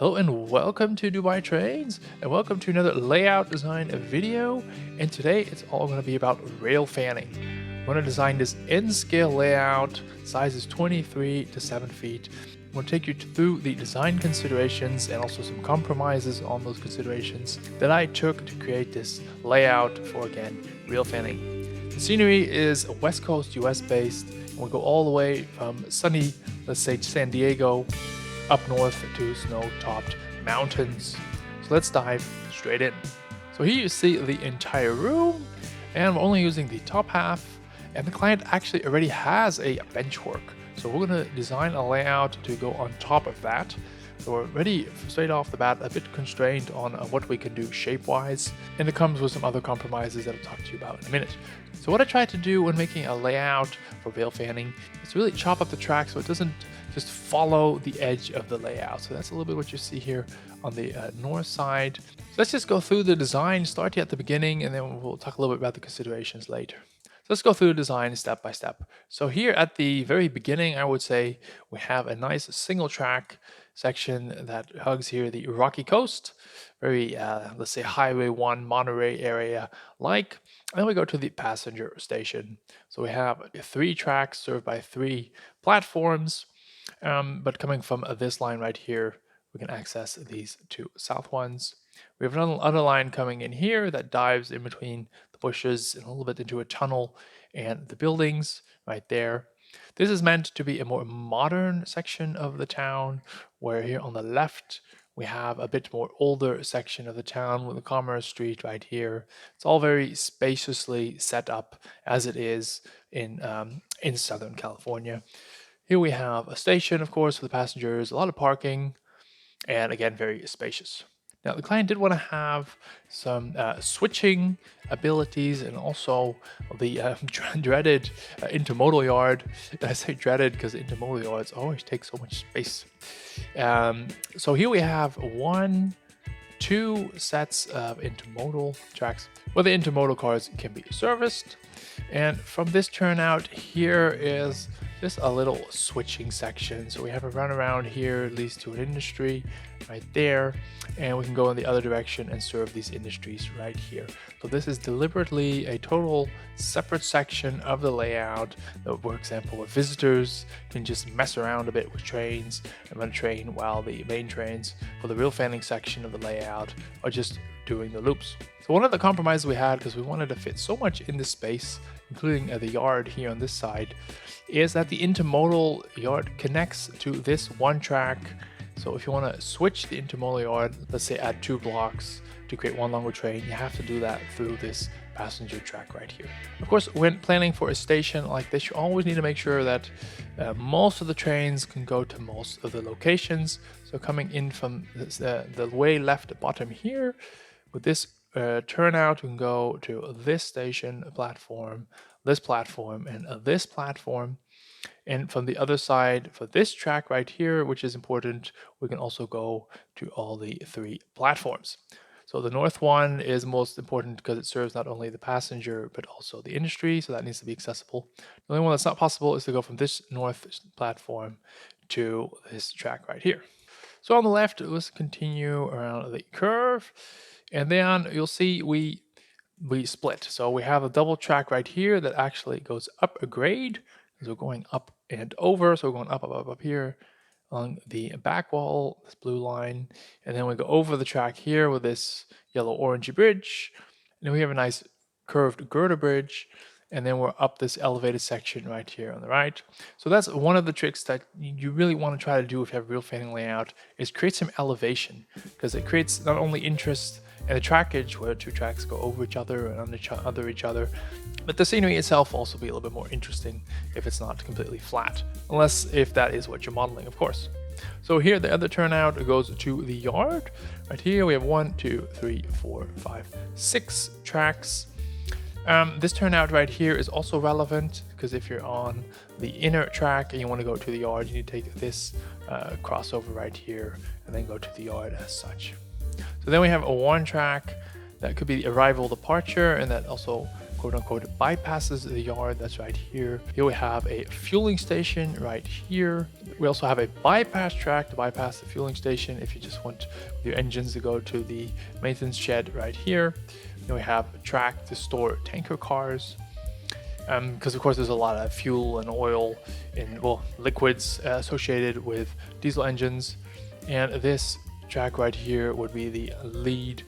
Hello and welcome to Dubai Trains, and welcome to another layout design video. And today it's all going to be about rail fanning. I'm going to design this N-scale layout. Size is 23 to 7 feet. I'm going to take you through the design considerations and also some compromises on those considerations that I took to create this layout for, again, rail fanning. The scenery is West Coast US based, and we'll go all the way from sunny, let's say, San Diego up north to snow-topped mountains. So let's dive straight in. So here you see the entire room, and we're only using the top half, and the client actually already has a benchwork. So we're going to design a layout to go on top of that. So we're already straight off the bat a bit constrained on what we can do shape-wise, and it comes with some other compromises that I'll talk to you about in a minute. So what I tried to do when making a layout for rail fanning is really chop up the track so it doesn't just follow the edge of the layout. So that's a little bit what you see here on the north side. So let's just go through the design, start at the beginning, and then we'll talk a little bit about the considerations later. So let's go through the design step by step. So here at the very beginning, I would say we have a nice single track section that hugs here the Rocky Coast, very, let's say, Highway 1 Monterey area like. And then we go to the passenger station. So we have 3 tracks served by 3 platforms. But coming from this line right here, we can access these 2 south ones. We have another line coming in here that dives in between the bushes and a little bit into a tunnel and the buildings right there. This is meant to be a more modern section of the town, where here on the left we have a bit more older section of the town with the Commerce Street right here. It's all very spaciously set up as it is in Southern California. Here we have a station, of course, for the passengers, a lot of parking, and again, very spacious. Now, the client did want to have some switching abilities and also the dreaded intermodal yard. And I say dreaded because intermodal yards always take so much space. So here we have 2 sets of intermodal tracks where the intermodal cars can be serviced. And from this turnout, here is just a little switching section. So we have a runaround here, leads to an industry right there, and we can go in the other direction and serve these industries right here. So this is deliberately a total separate section of the layout that, for example, where visitors can just mess around a bit with trains and run a train, while the main trains for the rail fanning section of the layout are just doing the loops. So one of the compromises we had, because we wanted to fit so much in this space, including the yard here on this side, is that the intermodal yard connects to this one track. So if you want to switch the intermodal yard, let's say add 2 blocks to create one longer train, you have to do that through this passenger track right here. Of course, when planning for a station like this, you always need to make sure that most of the trains can go to most of the locations. So coming in from the way left bottom here, with this turnout, we can go to this station platform, this platform, and this platform. And from the other side, for this track right here, which is important, we can also go to all the 3 platforms. So the north one is most important because it serves not only the passenger, but also the industry. So that needs to be accessible. The only one that's not possible is to go from this north platform to this track right here. So on the left, let's continue around the curve. And then you'll see we split. So we have a double track right here that actually goes up a grade. So we're going up and over. So we're going up here along the back wall, this blue line. And then we go over the track here with this yellow orangey bridge. And then we have a nice curved girder bridge. And then we're up this elevated section right here on the right. So that's one of the tricks that you really want to try to do if you have a rail fanning layout, is create some elevation, because it creates not only interest in the trackage where 2 tracks go over each other and under each other, but the scenery itself will also be a little bit more interesting if it's not completely flat, unless if that is what you're modeling, of course. So here the other turnout goes to the yard. Right here we have 1, 2, 3, 4, 5, 6 tracks. This turnout right here is also relevant, because if you're on the inner track and you want to go to the yard, you need to take this crossover right here and then go to the yard as such. So then we have a 1 track that could be the arrival departure, and that also quote unquote bypasses the yard. That's right here. Here we have a fueling station right here. We also have a bypass track to bypass the fueling station if you just want your engines to go to the maintenance shed right here. Then we have a track to store tanker cars, because of course there's a lot of fuel and oil and, well, liquids associated with diesel engines. And this track right here would be the lead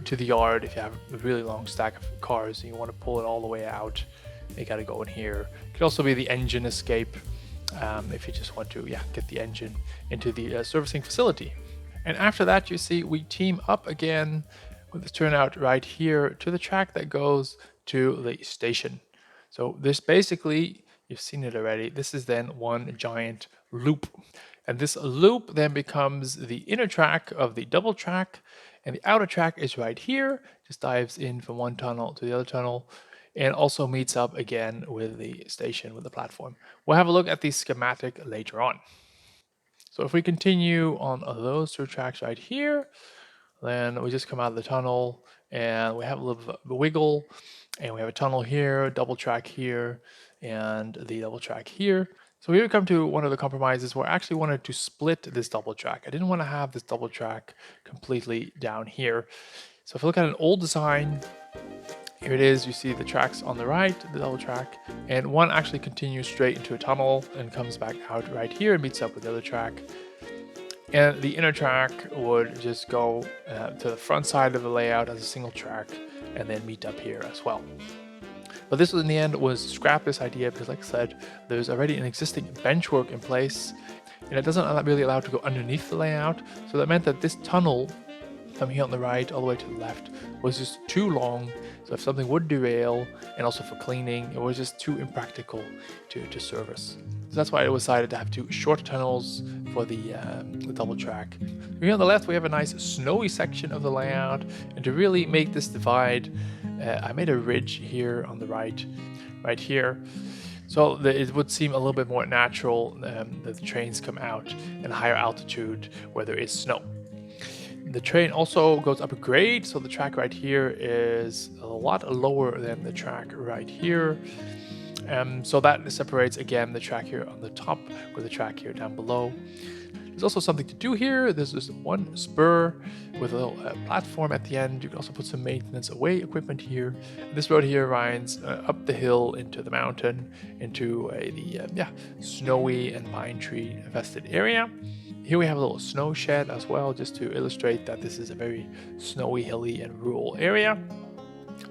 to the yard. If you have a really long stack of cars and you want to pull it all the way out, you got to go in here. It could also be the engine escape, if you just want to get the engine into the servicing facility. And after that, you see we team up again with this turnout right here to the track that goes to the station. So this basically, you've seen it already, this is then one giant loop. And this loop then becomes the inner track of the double track, and the outer track is right here, just dives in from one tunnel to the other tunnel, and also meets up again with the station, with the platform. We'll have a look at the schematic later on. So if we continue on those two tracks right here, then we just come out of the tunnel and we have a little bit of a wiggle, and we have a tunnel here, double track here, and the double track here. So here we come to one of the compromises where I actually wanted to split this double track. I didn't want to have this double track completely down here. So if you look at an old design, here it is, you see the tracks on the right, the double track, and one actually continues straight into a tunnel and comes back out right here and meets up with the other track. And the inner track would just go to the front side of the layout as a single track and then meet up here as well. But this in the end was scrap this idea because, like I said, there's already an existing benchwork in place and it doesn't really allow it to go underneath the layout. So that meant that this tunnel from here on the right all the way to the left was just too long. So if something would derail, and also for cleaning, it was just too impractical to service. So that's why I decided to have two short tunnels for the double track. Here on the left we have a nice snowy section of the layout, and to really make this divide, I made a ridge here on the right here. So it would seem a little bit more natural that the trains come out at a higher altitude where there is snow. The train also goes up a grade, so the track right here is a lot lower than the track right here. So that separates again the track here on the top with the track here down below. There's also something to do here. There's this one spur with a little platform at the end. You can also put some maintenance away equipment here. And this road here runs up the hill into the mountain, into the snowy and pine tree infested area. Here we have a little snow shed as well, just to illustrate that this is a very snowy, hilly, and rural area.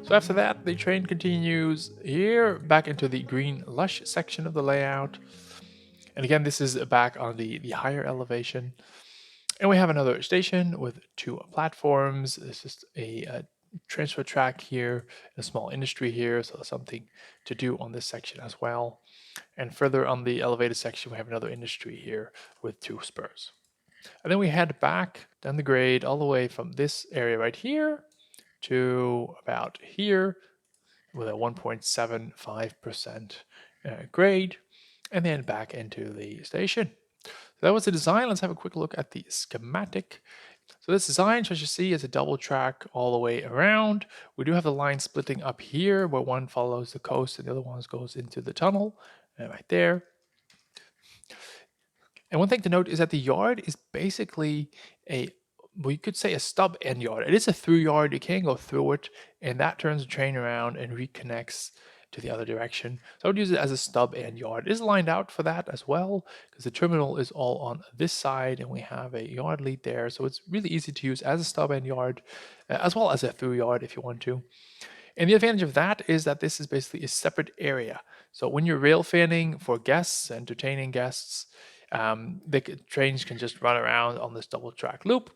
So after that, the train continues here back into the green lush section of the layout. And again, this is back on the higher elevation. And we have another station with two platforms. There's just a transfer track here, a small industry here, so something to do on this section as well. And further on the elevated section, we have another industry here with two spurs. And then we head back down the grade all the way from this area right here to about here with a 1.75% grade, and then back into the station. So that was the design. Let's have a quick look at the schematic. So this design, as you see, is a double track all the way around. We do have the line splitting up here where one follows the coast and the other one goes into the tunnel right there. And one thing to note is that the yard is basically you could say a stub end yard. It is a through yard. You can go through it, and that turns the train around and reconnects to the other direction. So I would use it as a stub end yard. It is lined out for that as well, because the terminal is all on this side, and we have a yard lead there. So it's really easy to use as a stub end yard, as well as a through yard if you want to. And the advantage of that is that this is basically a separate area. So when you're rail fanning for guests, entertaining guests, the trains can just run around on this double track loop.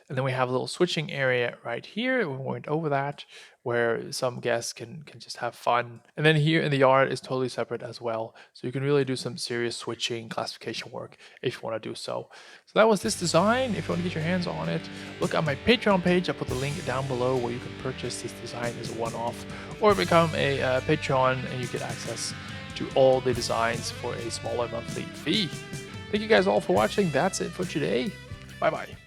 And then we have a little switching area right here. We went over that, where some guests can just have fun. And then here in the yard is totally separate as well. So you can really do some serious switching classification work if you want to do so. So that was this design. If you want to get your hands on it, look at my Patreon page. I'll put the link down below where you can purchase this design as a one-off, or become a Patreon and you get access to all the designs for a smaller monthly fee. Thank you guys all for watching. That's it for today. Bye-bye.